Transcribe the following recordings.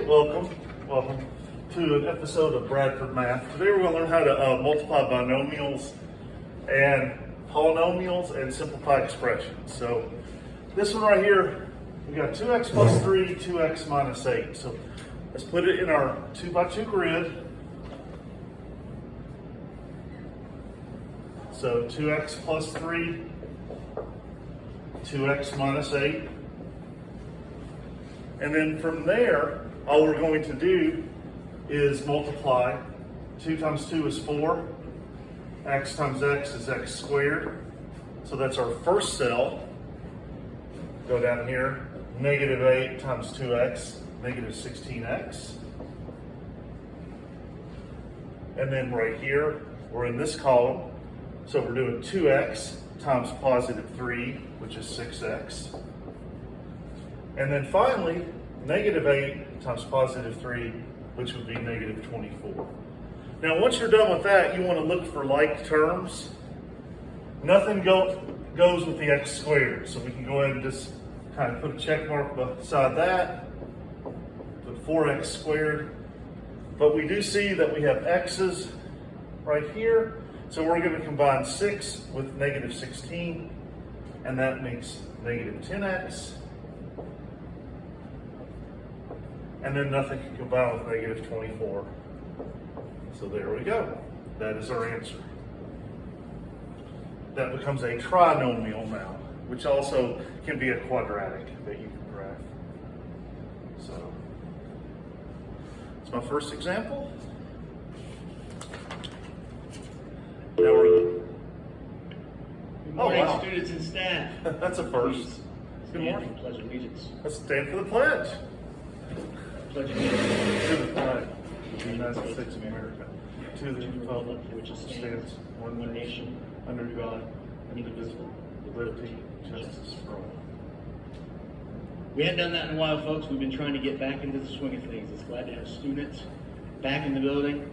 Welcome to an episode of Bradford Math. Today we're going to learn how to multiply binomials and polynomials and simplify expressions. So this one right here, we got 2x plus 3, 2x minus 8. So let's put it in our 2 by 2 grid. So 2x plus 3, 2x minus 8. And then from there, all we're going to do is multiply. 2 times 2 is 4. X times x is x squared. So that's our first cell. Go down here. Negative 8 times 2x, negative 16x. And then right here, we're in this column. So we're doing 2x times positive 3, which is 6x. And then finally, negative 8 times positive 3, which would be negative 24. Now, once you're done with that, you want to look for like terms. Nothing goes with the x squared. So we can go ahead and just kind of put a check mark beside that. Put 4x squared. But we do see that we have x's right here. So we're going to combine 6 with negative 16. And that makes negative 10x. And then nothing can combine with negative 24. So there we go. That is our answer. That becomes a trinomial now, which also can be a quadratic that you can graph. So that's my first example. Now we're Good morning, wow. students and staff. That's a first. Good morning. Pledge allegiance. Let's stand for the pledge. Pledge allegiance To the flag of the United States of America, to the republic which stands one nation, under God, indivisible, with liberty and justice for all. We haven't done that in a while, folks. We've been trying to get back into the swing of things. It's glad to have students back in the building.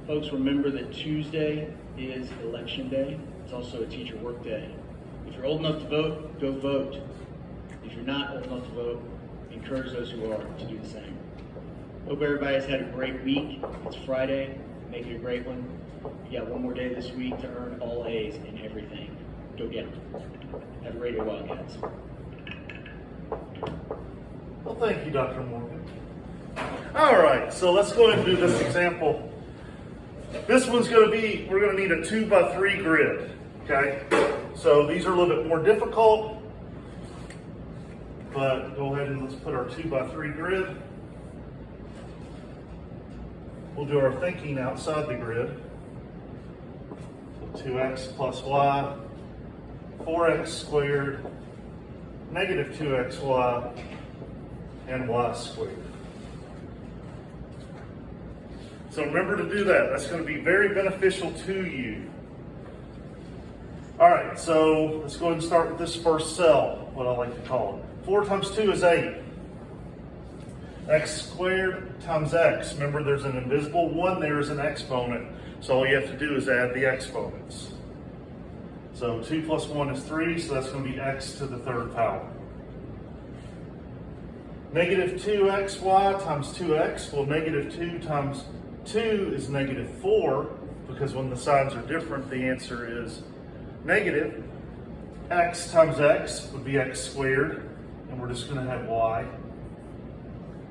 Folks, remember that Tuesday is election day. It's also a teacher work day. If you're old enough to vote, go vote. If you're not old enough to vote, encourage those who are to do the same. Hope everybody has had a great week. It's Friday. Make it a great one. You got one more day this week to earn all A's in everything. Go get them. Have a Radio Wildcats. Well, thank you, Dr. Morgan. All right, so let's go ahead and do this example. This one's going to be, we're going to need a 2 by 3 grid, okay? So these are a little bit more difficult, but go ahead and let's put our 2 by 3 grid. We'll do our thinking outside the grid. So 2x plus y, 4x squared, negative 2xy, and y squared. So remember to do that. That's going to be very beneficial to you. All right, so let's go ahead and start with this first cell, what I like to call it. 4 times 2 is 8. X squared times x. Remember, there's an invisible 1 there as an exponent, so all you have to do is add the exponents. So 2 plus 1 is 3, so that's going to be x to the 3rd power. Negative 2xy times 2x. Well, negative 2 times 2 is negative 4, because when the signs are different, the answer is negative. X times x would be x squared, and we're just going to have y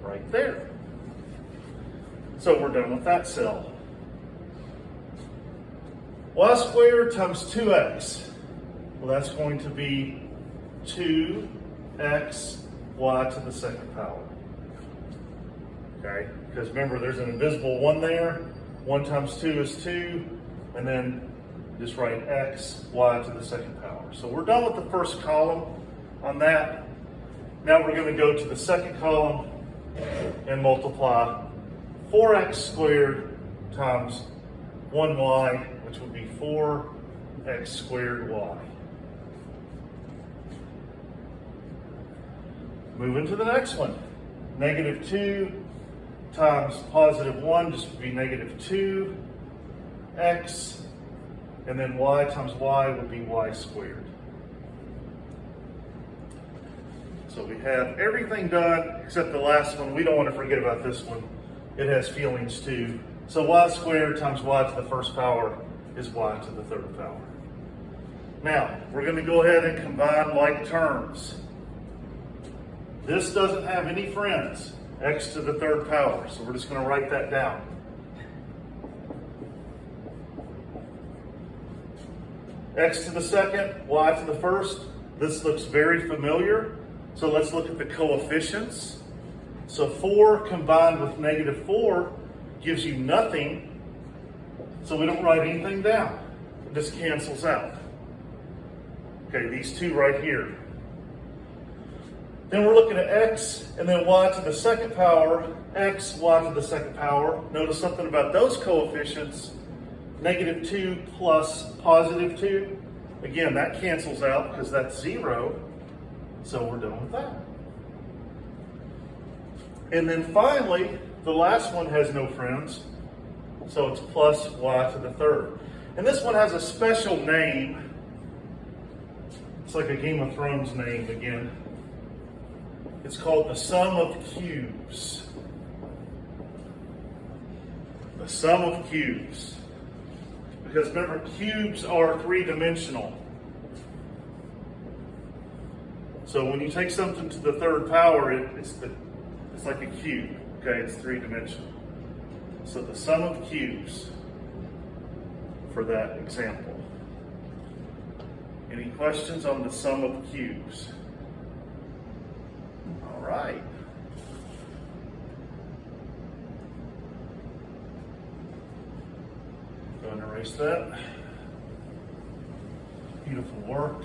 right there. So we're done with that cell. Y squared times 2x. Well, that's going to be 2x y to the 2nd power. Okay, because remember, there's an invisible 1 there. 1 times 2 is 2, and then just write x, y to the 2nd power. So we're done with the first column on that. Now we're going to go to the second column and multiply 4x squared times 1y, which would be 4x squared y. Moving to the next one. Negative 2 times positive 1 just would be negative 2x, and then y times y would be y squared. So we have everything done except the last one. We don't want to forget about this one. It has feelings too. So y squared times y to the first power is y to the third power. Now, we're going to go ahead and combine like terms. This doesn't have any friends, x to the third power, so we're just going to write that down. X to the second, y to the first. This looks very familiar, so let's look at the coefficients. So 4 combined with negative 4 gives you nothing, so we don't write anything down. It just cancels out. Okay, these two right here. Then we're looking at x and then y to the second power, x, y to the second power. Notice something about those coefficients. Negative 2 plus positive 2. Again, that cancels out because that's 0. So we're done with that. And then finally, the last one has no friends. So it's plus y to the third. And this one has a special name. It's like a Game of Thrones name again. It's called the sum of cubes. The sum of cubes. Because remember, cubes are three-dimensional. So when you take something to the third power, it's like a cube. Okay, it's three-dimensional. So the sum of cubes for that example. Any questions on the sum of cubes? All right. Go ahead and erase that. Beautiful work.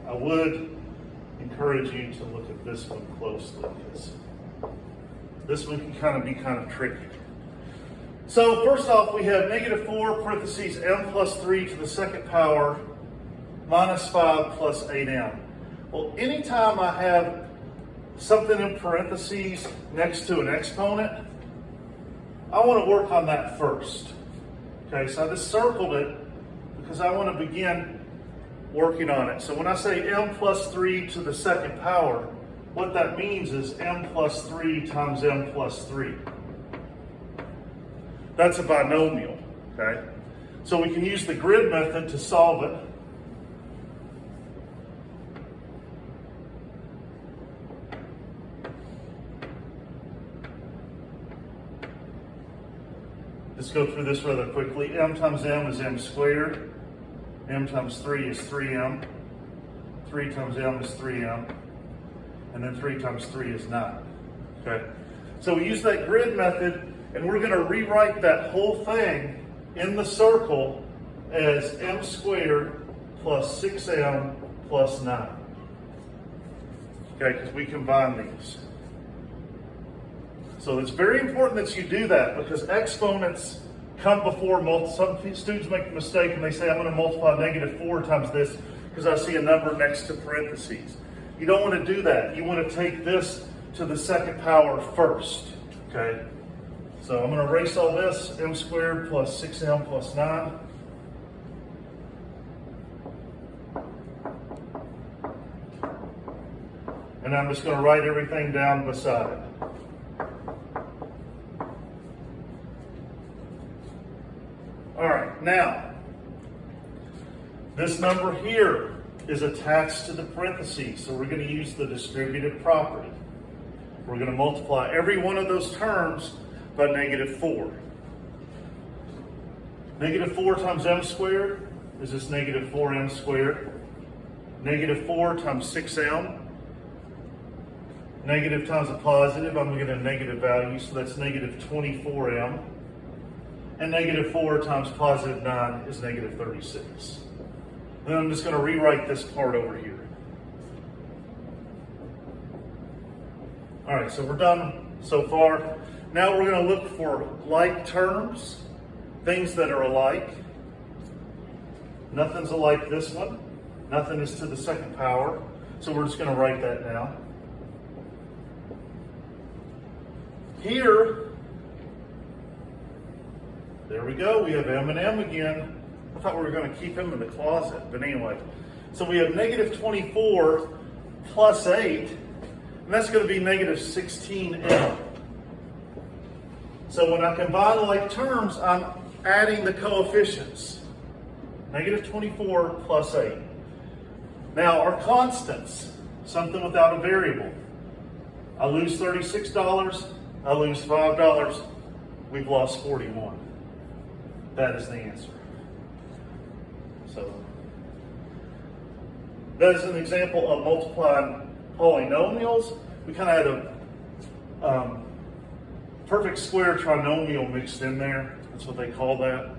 I would encourage you to look at this one closely because this one can be kind of tricky. So first off, we have negative 4 parentheses m plus 3 to the second power minus 5 plus 8m. Well, anytime I have something in parentheses next to an exponent, I want to work on that first. Okay, so I just circled it because I want to begin working on it. So when I say m plus 3 to the second power, what that means is m plus 3 times m plus 3. That's a binomial, okay? So we can use the grid method to solve it. Let's go through this rather quickly. M times m is m squared. M times 3 is 3m. 3 times m is 3m. And then 3 times 3 is 9. Okay? So we use that grid method, and we're going to rewrite that whole thing in the circle as m squared plus 6m plus 9. Okay, because we combine these. So it's very important that you do that because exponents come before some students make a mistake and they say, I'm going to multiply negative 4 times this because I see a number next to parentheses. You don't want to do that. You want to take this to the second power first. Okay? So I'm going to erase all this, m squared plus 6m plus 9. And I'm just going to write everything down beside it. All right, now, this number here is attached to the parentheses, so we're going to use the distributive property. We're going to multiply every one of those terms by negative 4. Negative 4 times m squared is just negative 4m squared. Negative 4 times 6m. Negative times a positive, I'm going to get a negative value, so that's negative 24m. And negative 4 times positive 9 is negative 36. Then I'm just going to rewrite this part over here. All right, so we're done so far. Now we're going to look for like terms, things that are alike. Nothing's alike this one. Nothing is to the second power. So we're just going to write that down. Here, there we go. We have M&M again. I thought we were going to keep him in the closet, but anyway. So we have negative 24 plus 8, and that's going to be negative 16M. So when I combine like terms, I'm adding the coefficients. Negative 24 plus 8. Now our constants, something without a variable. I lose $36, I lose $5, we've lost 41. That is the answer. So that is an example of multiplying polynomials. We kind of had a perfect square trinomial mixed in there. That's what they call that.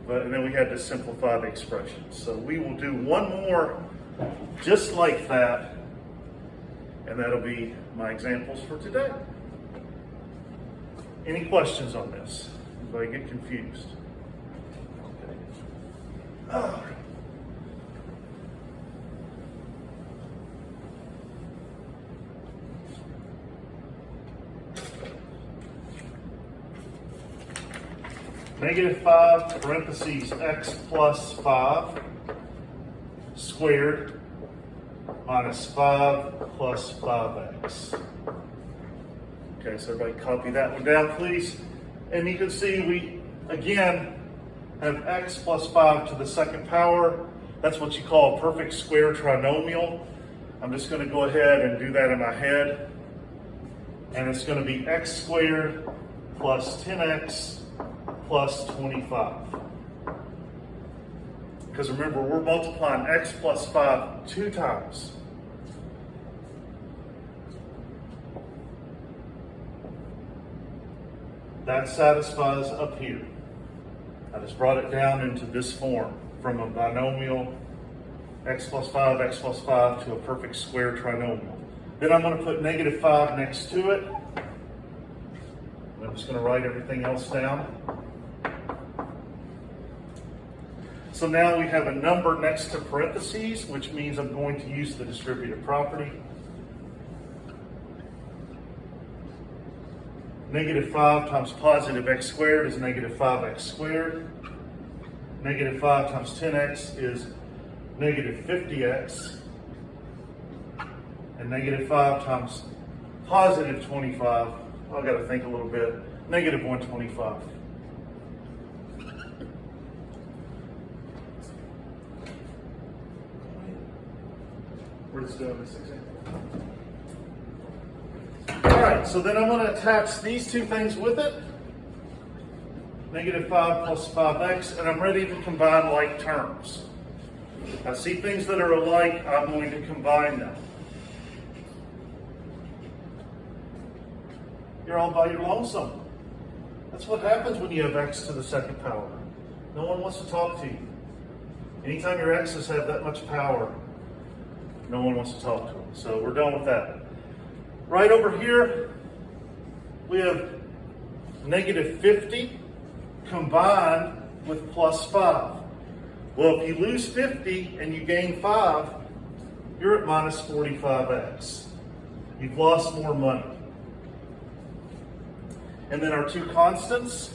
And then we had to simplify the expressions. So we will do one more just like that, and that'll be my examples for today. Any questions on this? Anybody get confused? Okay. All right. Negative 5 parentheses x plus 5 squared minus 5 plus 5x. Okay, so everybody copy that one down, please. And you can see we, again, have x plus 5 to the second power. That's what you call a perfect square trinomial. I'm just going to go ahead and do that in my head. And it's going to be x squared plus 10x plus 25. Because remember, we're multiplying x plus 5 2 times. That satisfies up here. I just brought it down into this form from a binomial x plus 5 to a perfect square trinomial. Then I'm going to put negative 5 next to it. I'm just going to write everything else down. So now we have a number next to parentheses, which means I'm going to use the distributive property. Negative 5 times positive x squared is negative 5x squared. Negative 5 times 10x is negative 50x. And negative 5 times positive 25, I've got to think a little bit, negative 125. We're just doing this example. All right, so then I'm going to attach these two things with it. Negative 5 plus 5x, and I'm ready to combine like terms. I see things that are alike, I'm going to combine them. You're all by your lonesome. That's what happens when you have x to the second power. No one wants to talk to you. Anytime your x's have that much power, no one wants to talk to them. So we're done with that. Right over here, we have negative 50 combined with plus 5. Well, if you lose 50 and you gain 5, you're at minus 45x. You've lost more money. And then our two constants,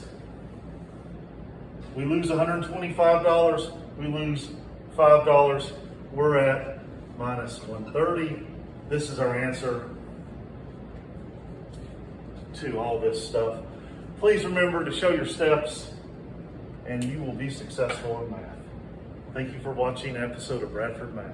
we lose $125, we lose $5, we're at minus 130. This is our answer to all this stuff. Please remember to show your steps and you will be successful in math. Thank you for watching an episode of Bradford Math.